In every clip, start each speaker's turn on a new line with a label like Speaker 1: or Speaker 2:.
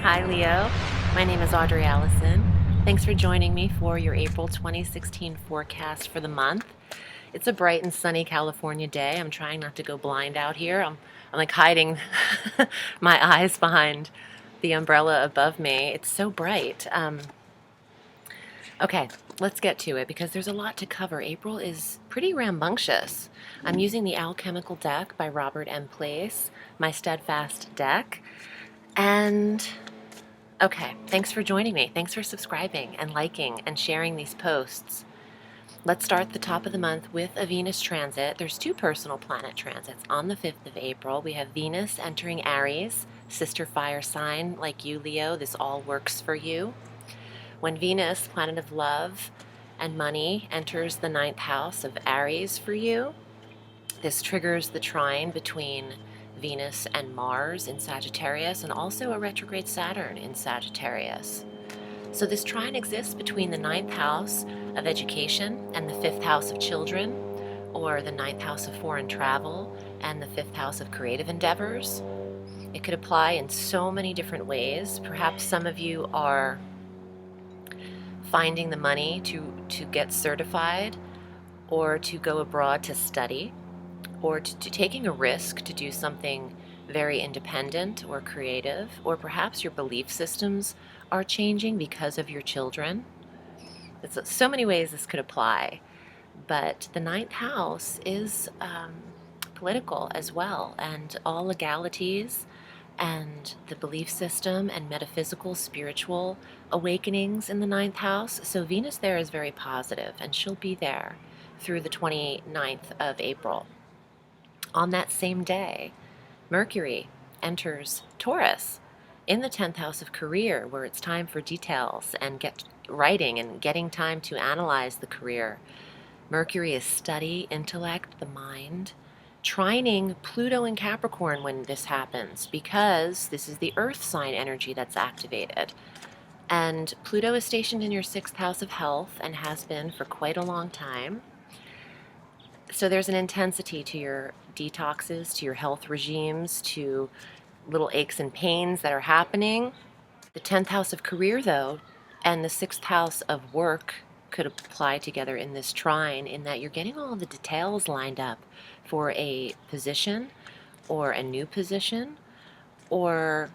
Speaker 1: Hi, Leo. My name is Audrey Allison. Thanks for joining me for your April 2016 forecast for the month. It's a bright and sunny California day. I'm trying not to go blind out here. I'm like hiding my eyes behind the umbrella above me. It's so bright. Okay, let's get to it because there's a lot to cover. April is pretty rambunctious. I'm using the Alchemical deck by Robert M. Place, my steadfast deck. And okay, thanks for joining me. Thanks for subscribing and liking and sharing these posts. Let's start the top of the month with a Venus transit. There's two personal planet transits. On the 5th of April, we have Venus entering Aries, sister fire sign like you, Leo. This all works for you. When Venus, planet of love and money, enters the 9th house of Aries for you, this triggers the trine between Venus and Mars in Sagittarius, and also a retrograde Saturn in Sagittarius. So this trine exists between the 9th house of education and the 5th house of children, or the 9th house of foreign travel and the 5th house of creative endeavors. It could apply in so many different ways. Perhaps some of you are finding the money to get certified, or to go abroad to study, or to taking a risk to do something very independent or creative, or perhaps your belief systems are changing because of your children. There's so many ways this could apply, but the 9th house is political as well, and all legalities and the belief system and metaphysical, spiritual awakenings in the 9th house. So Venus there is very positive, and she'll be there through the 29th of April. On that same day, Mercury enters Taurus in the 10th house of career, where it's time for details and get writing and getting time to analyze the career. Mercury is study, intellect, the mind, trining Pluto in Capricorn when this happens, because this is the earth sign energy that's activated. And Pluto is stationed in your 6th house of health and has been for quite a long time. So there's an intensity to your detoxes, to your health regimes, to little aches and pains that are happening. The 10th house of career, though, and the 6th house of work could apply together in this trine, in that you're getting all the details lined up for a position or a new position, or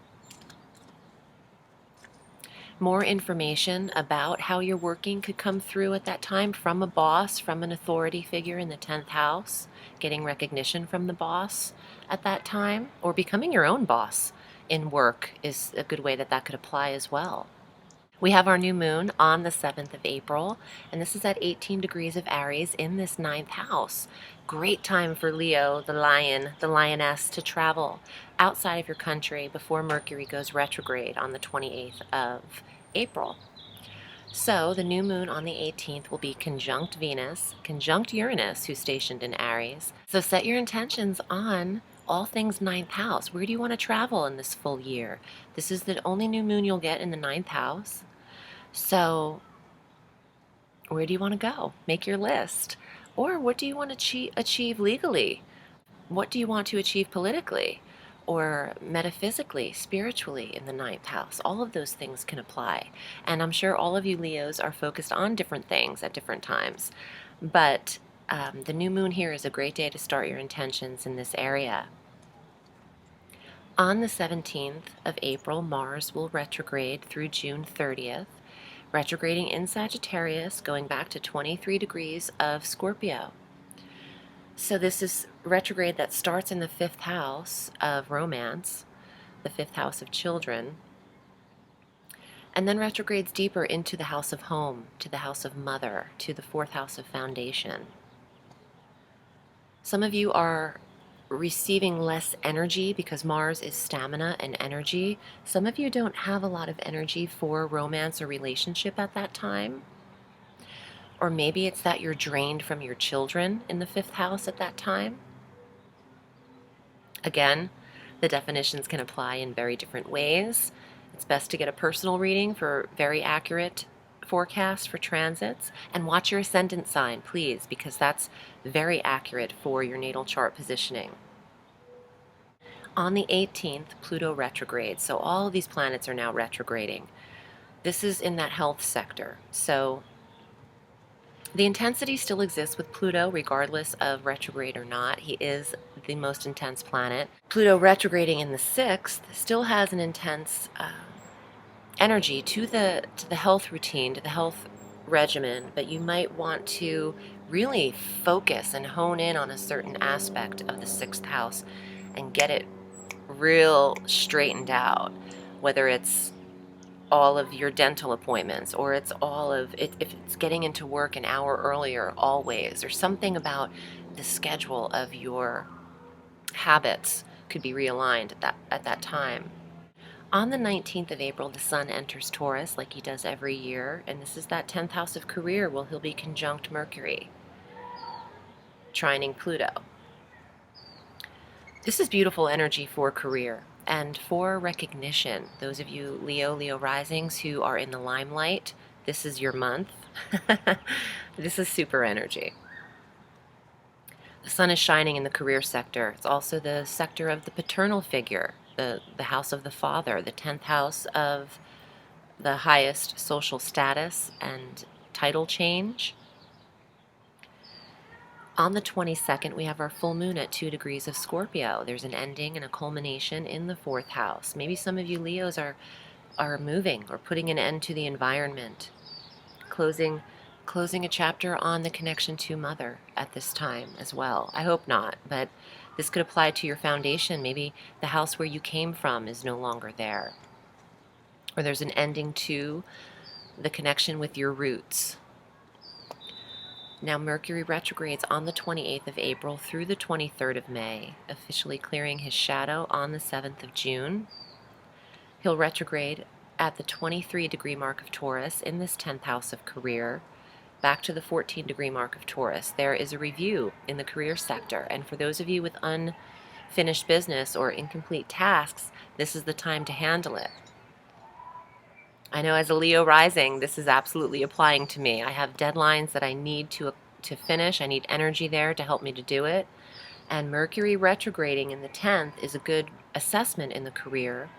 Speaker 1: more information about how you're working could come through at that time from a boss, from an authority figure in the 10th house, getting recognition from the boss at that time, or becoming your own boss in work is a good way that that could apply as well. We have our new moon on the 7th of April, and this is at 18 degrees of Aries in this 9th house. Great time for Leo, the lion, the lioness, to travel outside of your country before Mercury goes retrograde on the 28th of April. So the new moon on the 18th will be conjunct Venus, conjunct Uranus, who's stationed in Aries. So set your intentions on all things 9th house. Where do you want to travel in this full year? This is the only new moon you'll get in the 9th house. So where do you want to go? Make your list. Or what do you want to achieve legally? What do you want to achieve politically or metaphysically, spiritually in the 9th house? All of those things can apply. And I'm sure all of you Leos are focused on different things at different times. But the new moon here is a great day to start your intentions in this area. On the 17th of April, Mars will retrograde through June 30th, retrograding in Sagittarius, going back to 23 degrees of Scorpio. So this is retrograde that starts in the 5th house of romance, the 5th house of children, and then retrogrades deeper into the house of home, to the house of mother, to the 4th house of foundation. Some of you are receiving less energy because Mars is stamina and energy. Some of you don't have a lot of energy for romance or relationship at that time. Or maybe it's that you're drained from your children in the 5th house at that time. Again, the definitions can apply in very different ways. It's best to get a personal reading for very accurate forecast for transits, and watch your ascendant sign, please, because that's very accurate for your natal chart positioning. On the 18th, Pluto retrogrades. So all of these planets are now retrograding. This is in that health sector. So the intensity still exists with Pluto, regardless of retrograde or not. He is the most intense planet. Pluto retrograding in the 6th still has an intense energy to the health routine, to the health regimen, but you might want to really focus and hone in on a certain aspect of the 6th house and get it real straightened out, whether it's all of your dental appointments, or it's all of it, if it's getting into work an hour earlier always, or something about the schedule of your habits could be realigned at that time. On the 19th of April, the Sun enters Taurus like he does every year, and this is that 10th house of career. Well, he'll be conjunct Mercury, trining Pluto. This is beautiful energy for career and for recognition. Those of you Leo risings who are in the limelight, this is your month. This is super energy. The Sun is shining in the career sector. It's also the sector of the paternal figure, the house of the father, the 10th house of the highest social status and title change. On the 22nd, we have our full moon at 2 degrees of Scorpio. There's an ending and a culmination in the 4th house. Maybe some of you Leos are moving or putting an end to the environment, closing a chapter on the connection to mother at this time as well. I hope not, but this could apply to your foundation. Maybe the house where you came from is no longer there, or there's an ending to the connection with your roots. Now Mercury retrogrades on the 28th of April through the 23rd of May, officially clearing his shadow on the 7th of June. He'll retrograde at the 23-degree mark of Taurus in this 10th house of career, back to the 14-degree mark of Taurus. There is a review in the career sector, and for those of you with unfinished business or incomplete tasks, this is the time to handle it. I know as a Leo rising, this is absolutely applying to me. I have deadlines that I need to finish. I need energy there to help me to do it. And Mercury retrograding in the 10th is a good assessment in the career.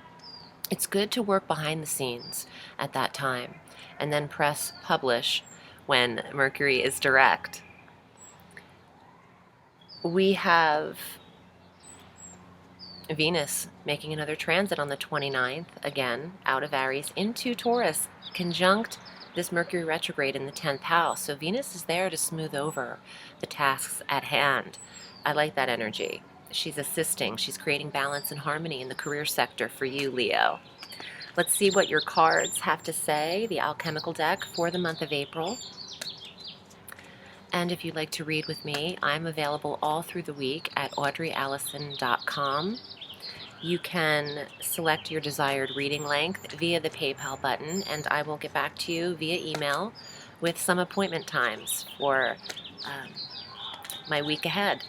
Speaker 1: It's good to work behind the scenes at that time and then press publish when Mercury is direct. We have Venus making another transit on the 29th, again, out of Aries into Taurus, conjunct this Mercury retrograde in the 10th house. So Venus is there to smooth over the tasks at hand. I like that energy. She's assisting. She's creating balance and harmony in the career sector for you, Leo. Let's see what your cards have to say, the alchemical deck for the month of April. And if you'd like to read with me, I'm available all through the week at audreyallison.com. You can select your desired reading length via the PayPal button, and I will get back to you via email with some appointment times for my week ahead.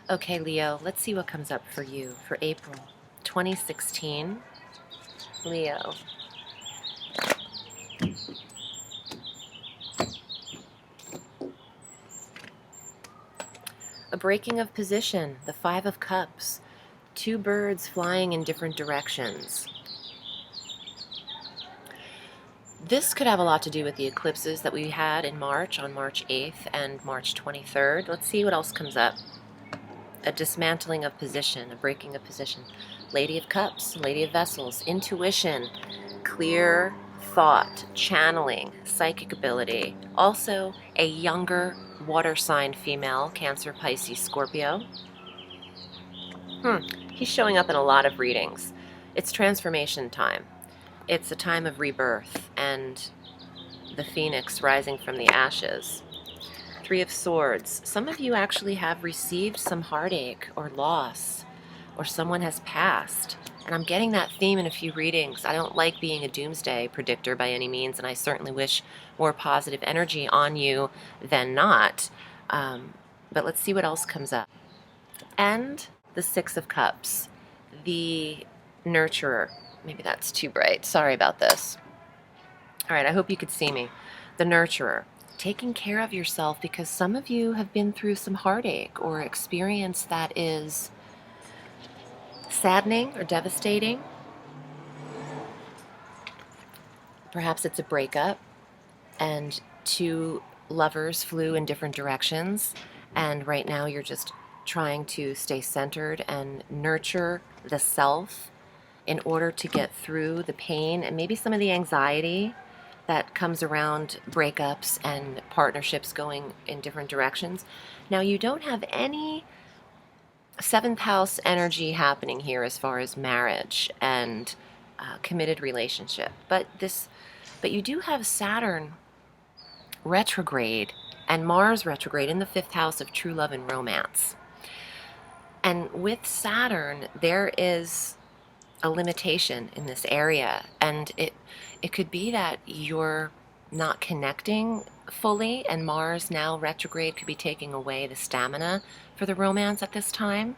Speaker 1: Okay, Leo, let's see what comes up for you for April 2016. Leo. A breaking of position, the 5 of Cups. 2 birds flying in different directions. This could have a lot to do with the eclipses that we had in March, on March 8th and March 23rd. Let's see what else comes up. A dismantling of position, a breaking of position. Lady of Cups, Lady of Vessels, intuition, clear thought, channeling, psychic ability. Also, a younger water sign female, Cancer, Pisces, Scorpio. He's showing up in a lot of readings. It's transformation time. It's a time of rebirth and the phoenix rising from the ashes. 3 of Swords. Some of you actually have received some heartache or loss, or someone has passed. And I'm getting that theme in a few readings. I don't like being a doomsday predictor by any means, and I certainly wish more positive energy on you than not. But let's see what else comes up. And the 6 of Cups, the nurturer. Maybe that's too bright. Sorry about this. All right, I hope you could see me. The nurturer, taking care of yourself, because some of you have been through some heartache or experience that is saddening or devastating. Perhaps it's a breakup and two lovers flew in different directions, and right now you're just trying to stay centered and nurture the self in order to get through the pain and maybe some of the anxiety that comes around breakups and partnerships going in different directions. Now, you don't have any seventh house energy happening here as far as marriage and committed relationship, but you do have Saturn retrograde and Mars retrograde in the fifth house of true love and romance. And with Saturn, there is a limitation in this area, and it could be that you're not connecting fully, and Mars now retrograde could be taking away the stamina for the romance at this time,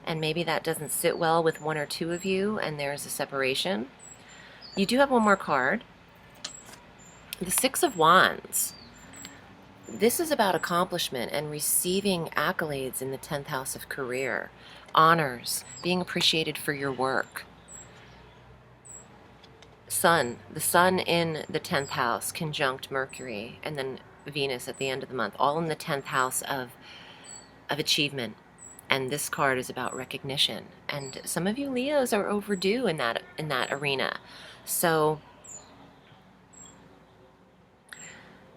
Speaker 1: and maybe that doesn't sit well with one or two of you and there's a separation. You do have one more card, the Six of Wands. This is about accomplishment and receiving accolades in the 10th house of career, honors, being appreciated for your work. The sun in the 10th house conjunct Mercury, and then Venus at the end of the month, all in the 10th house of achievement. And this card is about recognition. And some of you Leos are overdue in that arena. So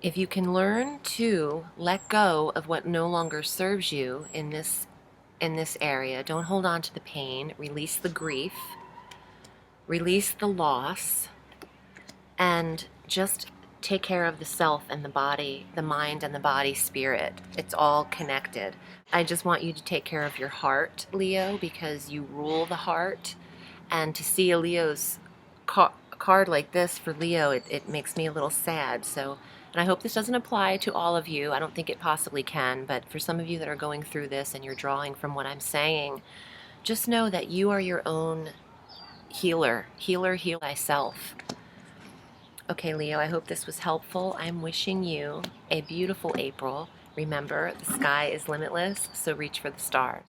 Speaker 1: if you can learn to let go of what no longer serves you in this area, don't hold on to the pain, release the grief, release the loss, and just take care of the self and the body, the mind and the body, spirit. It's all connected. I just want you to take care of your heart, Leo, because you rule the heart. And to see a Leo's card like this for Leo, it makes me a little sad. So, and I hope this doesn't apply to all of you. I don't think it possibly can, but for some of you that are going through this and you're drawing from what I'm saying, just know that you are your own healer. Healer, heal thyself. Okay, Leo, I hope this was helpful. I'm wishing you a beautiful April. Remember, the sky is limitless, so reach for the stars.